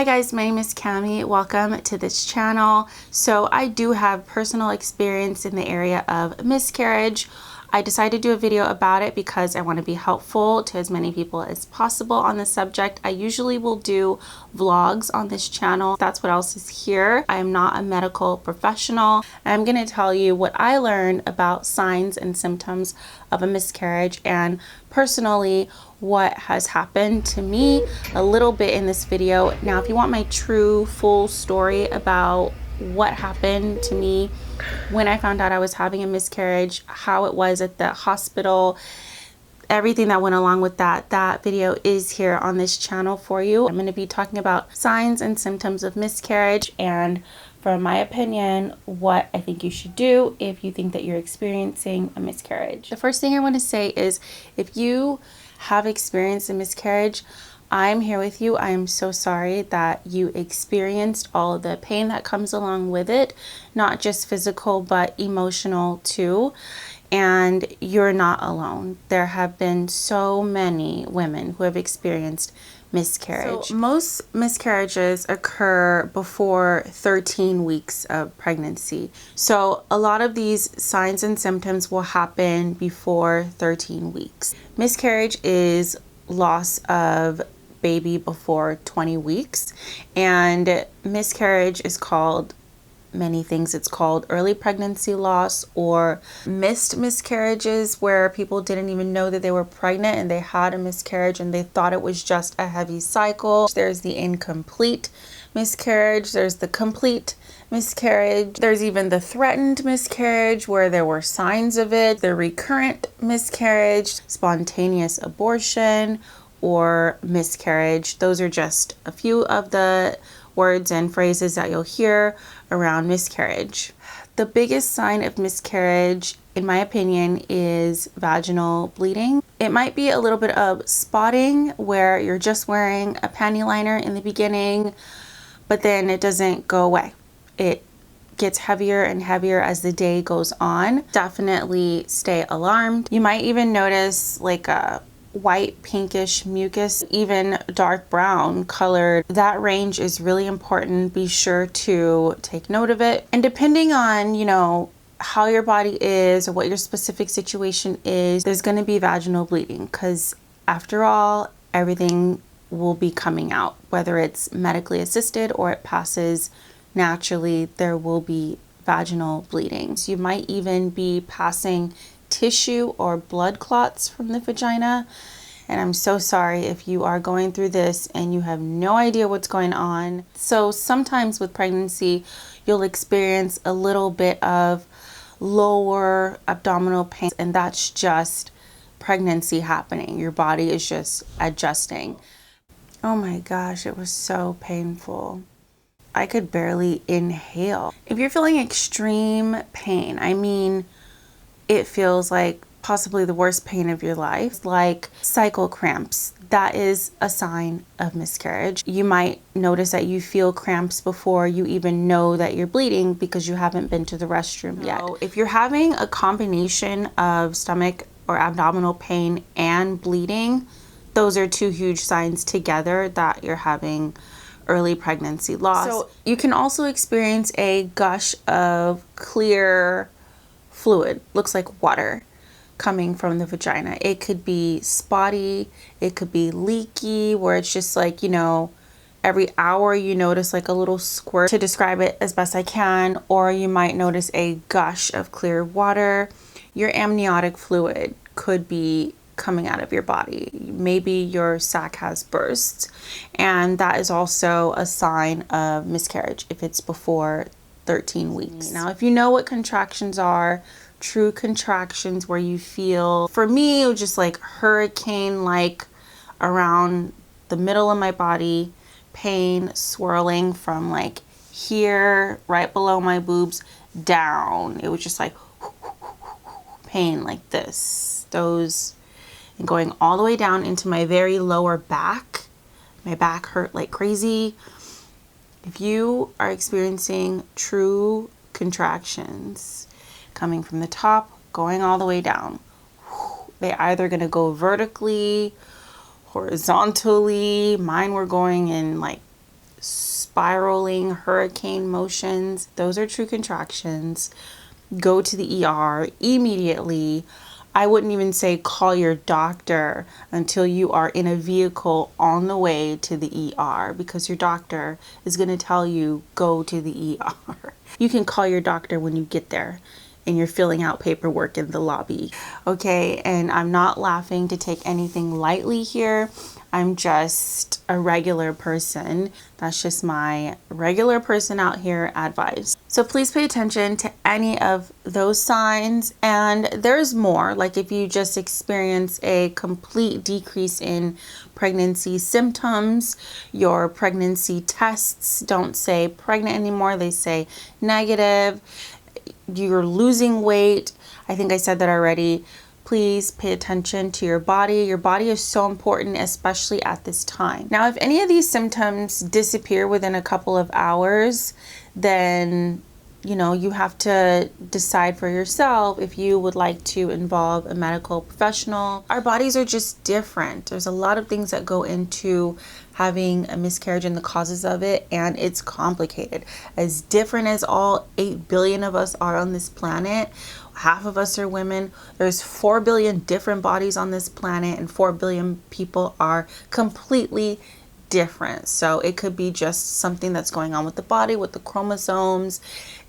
Hi guys, my name is Cami. Welcome to this channel. So I do have personal experience in the area of miscarriage. I decided to do a video about it because I want to be helpful to as many people as possible on this subject. I usually will do vlogs on this channel. That's what else is here. I am not a medical professional. I'm going to tell you what I learned about signs and symptoms of a miscarriage and personally what has happened to me a little bit in this video. Now, if you want my true full story about what happened to me when I found out I was having a miscarriage, how it was at the hospital, everything that went along with that video is here on this channel for you. I'm going to be talking about signs and symptoms of miscarriage and, from my opinion, what I think you should do if you think that you're experiencing a miscarriage. The first thing I want to say is, if you have experienced a miscarriage, I'm here with you. I am so sorry that you experienced all of the pain that comes along with it, not just physical, but emotional too. And you're not alone. There have been so many women who have experienced miscarriage. So most miscarriages occur before 13 weeks of pregnancy. So a lot of these signs and symptoms will happen before 13 weeks. Miscarriage is loss of baby before 20 weeks, and miscarriage is called many things. It's called early pregnancy loss or missed miscarriages, where people didn't even know that they were pregnant and they had a miscarriage and they thought it was just a heavy cycle. There's the incomplete miscarriage, there's the complete miscarriage, there's even the threatened miscarriage where there were signs of it, the recurrent miscarriage, spontaneous abortion, or miscarriage. Those are just a few of the words and phrases that you'll hear around miscarriage. The biggest sign of miscarriage, in my opinion, is vaginal bleeding. It might be a little bit of spotting where you're just wearing a panty liner in the beginning, but then it doesn't go away. It gets heavier and heavier as the day goes on. Definitely stay alarmed. You might even notice like a white pinkish mucus, even dark brown colored. That range is really important. Be sure to take note of it. And depending on, how your body is or what your specific situation is, there's going to be vaginal bleeding, because after all, everything will be coming out, whether it's medically assisted or it passes naturally. There will be vaginal bleeding. So you might even be passing tissue or blood clots from the vagina. And I'm so sorry if you are going through this and you have no idea what's going on. So sometimes with pregnancy, you'll experience a little bit of lower abdominal pain, and that's just pregnancy happening. Your body is just adjusting. Oh my gosh, it was so painful. I could barely inhale. If you're feeling extreme pain, I mean, it feels like possibly the worst pain of your life, like cycle cramps, that is a sign of miscarriage. You might notice that you feel cramps before you even know that you're bleeding because you haven't been to the restroom yet. If you're having a combination of stomach or abdominal pain and bleeding, those are two huge signs together that you're having early pregnancy loss. So you can also experience a gush of clear fluid, looks like water, coming from the vagina. It could be spotty, it could be leaky, where it's just like, every hour you notice like a little squirt, to describe it as best I can, or you might notice a gush of clear water. Your amniotic fluid could be coming out of your body. Maybe your sac has burst, and that is also a sign of miscarriage if it's before 13 weeks. Now, if you know what contractions are, true contractions where you feel, for me, it was just like hurricane, like around the middle of my body, pain swirling from like here, right below my boobs, down. It was just like pain like this. Those, and going all the way down into my very lower back. My back hurt like crazy. If you are experiencing true contractions coming from the top, going all the way down, they're either going to go vertically, horizontally. Mine were going in like spiraling hurricane motions, those are true contractions. Go to the ER immediately. I wouldn't even say call your doctor until you are in a vehicle on the way to the ER, because your doctor is going to tell you go to the ER. You can call your doctor when you get there and you're filling out paperwork in the lobby. Okay, and I'm not laughing to take anything lightly here. I'm just a regular person. That's just my regular person out here advice. So please pay attention to any of those signs. And there's more, like if you just experience a complete decrease in pregnancy symptoms, your pregnancy tests don't say pregnant anymore, they say negative, you're losing weight. I think I said that already. Please pay attention to your body. Your body is so important, especially at this time. Now, if any of these symptoms disappear within a couple of hours, then you have to decide for yourself if you would like to involve a medical professional. Our bodies are just different. There's a lot of things that go into having a miscarriage and the causes of it, and it's complicated. As different as all 8 billion of us are on this planet, half of us are women. There's 4 billion different bodies on this planet, and 4 billion people are completely different. So it could be just something that's going on with the body, with the chromosomes.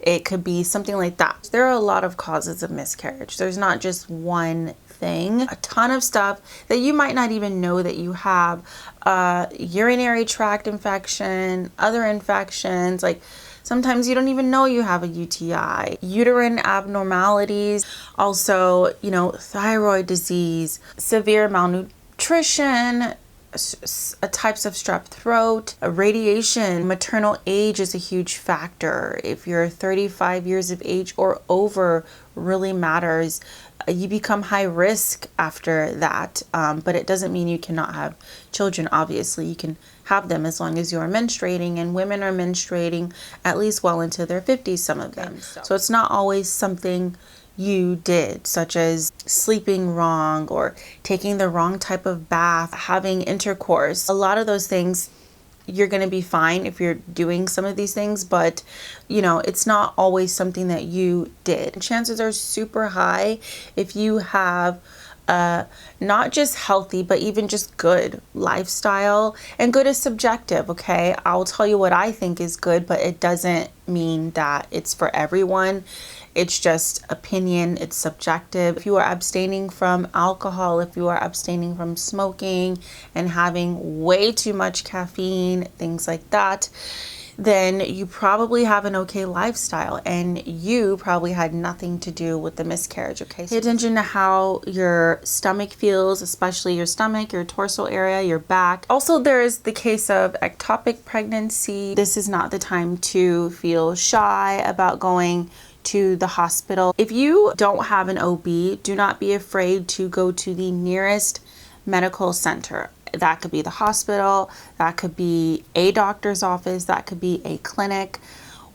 It could be something like that. There are a lot of causes of miscarriage. There's not just one thing. A ton of stuff that you might not even know that you have. Urinary tract infection, other infections, like sometimes you don't even know you have a UTI, uterine abnormalities, also, thyroid disease, severe malnutrition, types of strep throat, radiation. Maternal age is a huge factor. If you're 35 years of age or over, really matters. You become high risk after that, but it doesn't mean you cannot have children. Obviously, you can have them as long as you are menstruating, and women are menstruating at least well into their 50s, some of them. So it's not always something you did, such as sleeping wrong or taking the wrong type of bath, having intercourse. A lot of those things, you're going to be fine if you're doing some of these things, but it's not always something that you did. Chances are super high if you have not just healthy, but even just good lifestyle. And good is subjective, okay? I'll tell you what I think is good, but it doesn't mean that it's for everyone. It's just opinion, it's subjective. If you are abstaining from alcohol, if you are abstaining from smoking and having way too much caffeine, things like that, then you probably have an okay lifestyle, and you probably had nothing to do with the miscarriage, okay? Pay attention to how your stomach feels, especially your stomach, your torso area, your back. Also, there is the case of ectopic pregnancy. This is not the time to feel shy about going to the hospital. If you don't have an OB, do not be afraid to go to the nearest medical center. That could be the hospital, that could be a doctor's office, that could be a clinic.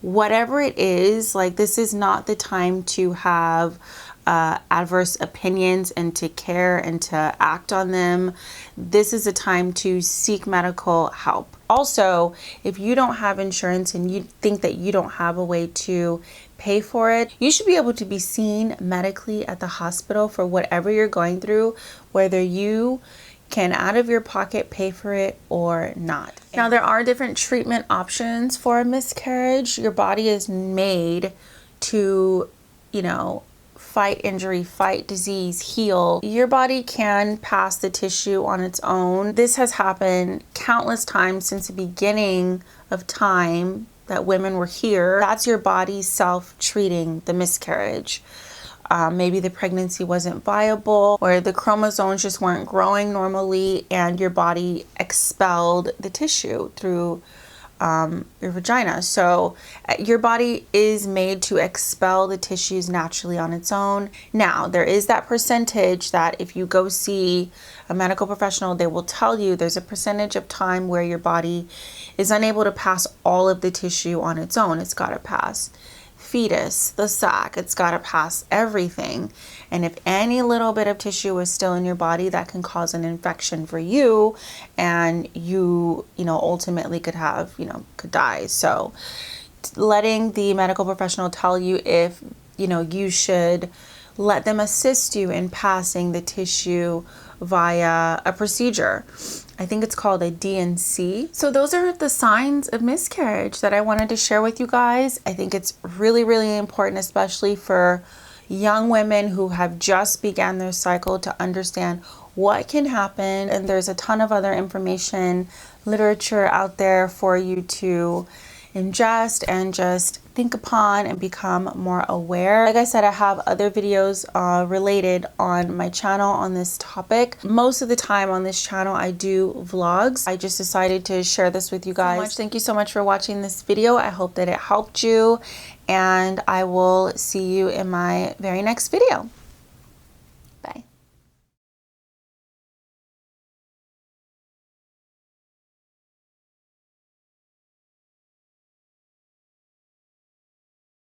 Whatever it is, like, this is not the time to have adverse opinions and to care and to act on them. This is a time to seek medical help. Also, if you don't have insurance and you think that you don't have a way to pay for it, you should be able to be seen medically at the hospital for whatever you're going through, whether you can out of your pocket pay for it or not. Now, there are different treatment options for a miscarriage. Your body is made to, fight injury, fight disease, heal. Your body can pass the tissue on its own. This has happened countless times since the beginning of time that women were here. That's your body self-treating the miscarriage. Maybe the pregnancy wasn't viable, or the chromosomes just weren't growing normally, and your body expelled the tissue through your vagina. So your body is made to expel the tissues naturally on its own. Now, there is that percentage that if you go see a medical professional, they will tell you there's a percentage of time where your body is unable to pass all of the tissue on its own. It's got to pass fetus, the sac. It's got to pass everything. And if any little bit of tissue is still in your body, that can cause an infection for you, and you know, ultimately could have, you know, could die. So letting the medical professional tell you if, you know, you should let them assist you in passing the tissue via a procedure. I think it's called a DandC. So those are the signs of miscarriage that I wanted to share with you guys. I think it's really, really important, especially for young women who have just began their cycle, to understand what can happen. And there's a ton of other information, literature out there for you to ingest and just think upon and become more aware. Like I said, I have other videos related on my channel on this topic. Most of the time on this channel I do vlogs. I just decided to share this with you guys. Thank you so much for watching this video. I hope that it helped you, and I will see you in my very next video.